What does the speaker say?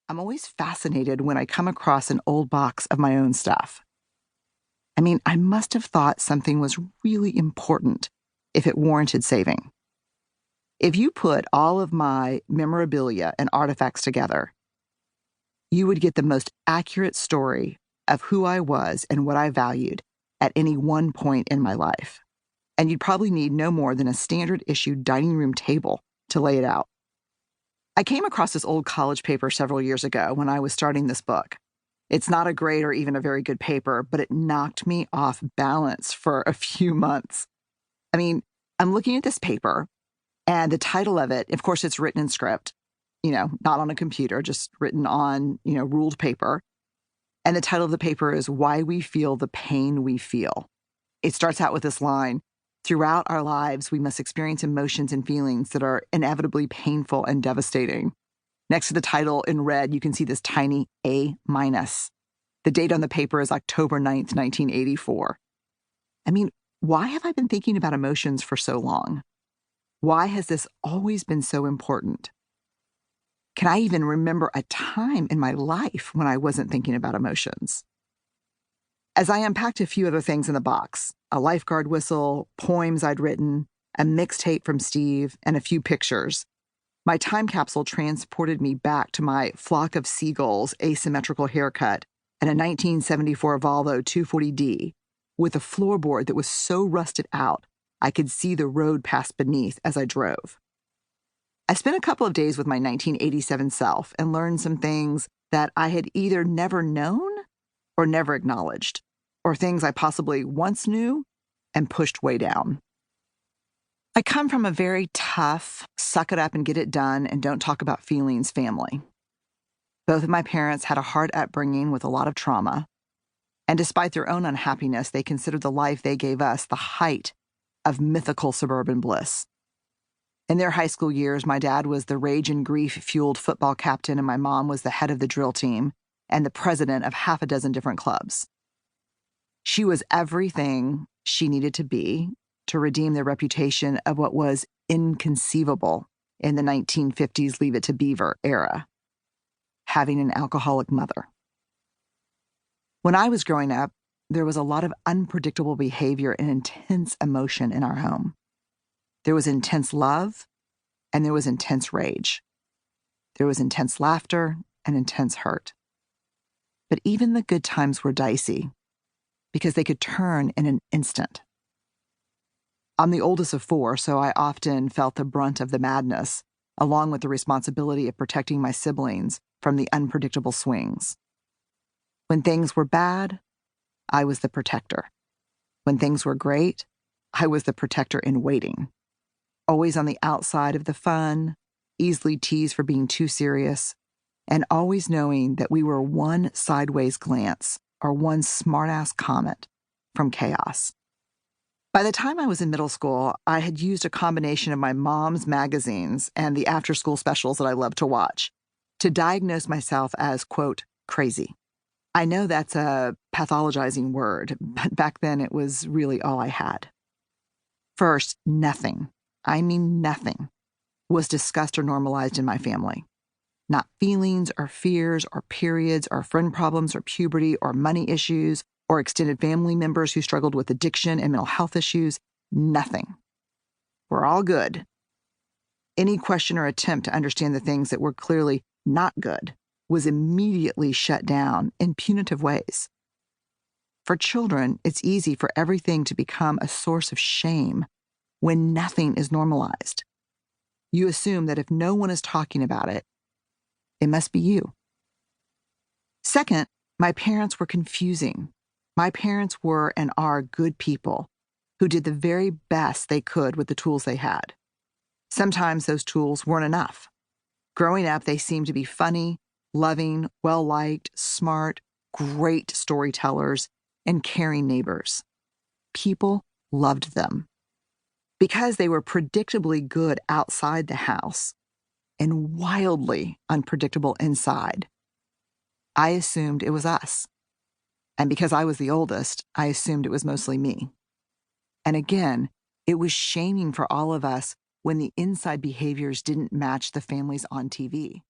I'm always fascinated when I come across an old box of my own stuff. I mean, I must have thought something was really important if it warranted saving. If you put all of my memorabilia and artifacts together, you would get the most accurate story of who I was and what I valued at any one point in my life. And you'd probably need no more than a standard issue dining room table to lay it out. I came across this old college paper several years ago when I was starting this book. It's not a great or even a very good paper, but it knocked me off balance for a few months. I mean, I'm looking at this paper, and the title of it, of course, it's written in script, not on a computer, just written on, ruled paper. And the title of the paper is Why We Feel the Pain We Feel. It starts out with this line: throughout our lives, we must experience emotions and feelings that are inevitably painful and devastating. Next to the title in red, you can see this tiny A-. The date on the paper is October 9th, 1984. I mean, why have I been thinking about emotions for so long? Why has this always been so important? Can I even remember a time in my life when I wasn't thinking about emotions? As I unpacked a few other things in the box, a lifeguard whistle, poems I'd written, a mixtape from Steve, and a few pictures, my time capsule transported me back to my flock of seagulls asymmetrical haircut and a 1974 Volvo 240D with a floorboard that was so rusted out I could see the road pass beneath as I drove. I spent a couple of days with my 1987 self and learned some things that I had either never known or never acknowledged, or things I possibly once knew and pushed way down. I come from a very tough, suck it up and get it done and don't talk about feelings family. Both of my parents had a hard upbringing with a lot of trauma, and despite their own unhappiness, they considered the life they gave us the height of mythical suburban bliss. In their high school years, my dad was the rage and grief-fueled football captain, and my mom was the head of the drill team and the president of half a dozen different clubs. She was everything she needed to be to redeem their reputation of what was inconceivable in the 1950s Leave It to Beaver era: having an alcoholic mother. When I was growing up, there was a lot of unpredictable behavior and intense emotion in our home. There was intense love, and there was intense rage. There was intense laughter and intense hurt. But even the good times were dicey, because they could turn in an instant. I'm the oldest of four, so I often felt the brunt of the madness, along with the responsibility of protecting my siblings from the unpredictable swings. When things were bad, I was the protector. When things were great, I was the protector in waiting. Always on the outside of the fun, easily teased for being too serious, and always knowing that we were one sideways glance or one smartass comment from chaos. By the time I was in middle school, I had used a combination of my mom's magazines and the after-school specials that I loved to watch to diagnose myself as, quote, crazy. I know that's a pathologizing word, but back then it was really all I had. First, nothing, I mean nothing, was discussed or normalized in my family. Not feelings or fears or periods or friend problems or puberty or money issues or extended family members who struggled with addiction and mental health issues. Nothing. We're all good. Any question or attempt to understand the things that were clearly not good was immediately shut down in punitive ways. For children, it's easy for everything to become a source of shame when nothing is normalized. You assume that if no one is talking about it, it must be you. Second, my parents were confusing. My parents were and are good people who did the very best they could with the tools they had. Sometimes those tools weren't enough. Growing up, they seemed to be funny, loving, well-liked, smart, great storytellers, and caring neighbors. People loved them. Because they were predictably good outside the house and wildly unpredictable inside, I assumed it was us. And because I was the oldest, I assumed it was mostly me. And again, it was shaming for all of us when the inside behaviors didn't match the families on TV.